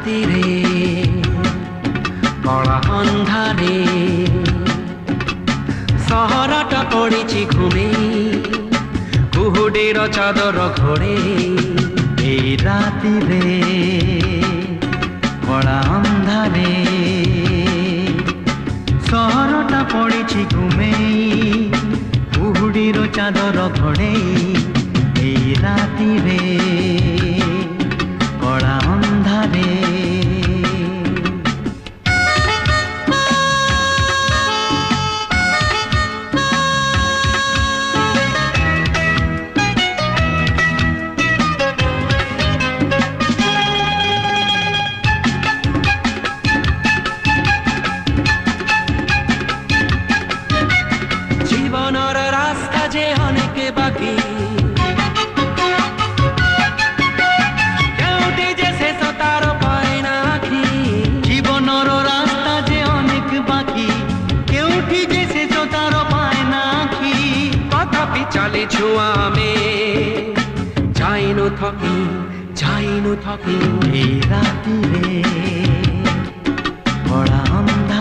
ରାତିରେ କଳା ଅନ୍ଧାରେ ସହରଟା ପଡ଼ିଛି ଘୁମେଇ କୁହୁଡ଼ିର ଚାଦର ଘୋଡ଼େଇ ଏଇ ରାତିରେ କଳା ଅନ୍ଧାରେ ସହରଟା ପଡ଼ିଛି ଘୁମେଇ କୁହୁଡ଼ିର ଚାଦର ଘୋଡ଼େଇ ଏଇ ରାତିରେ କଳା ଅନ୍ଧାରେ জীবনের রাস্তা যে অনেক বাকি কেউটি যে শেষ তার পায় না আখি জীবনের রাস্তা যে অনেক বাকি কেউটি যে শেষ তার পায় না আখি তথাপি চালিছু আমি যাইনু থকি এই রাতিরে কড়া অন্ধকার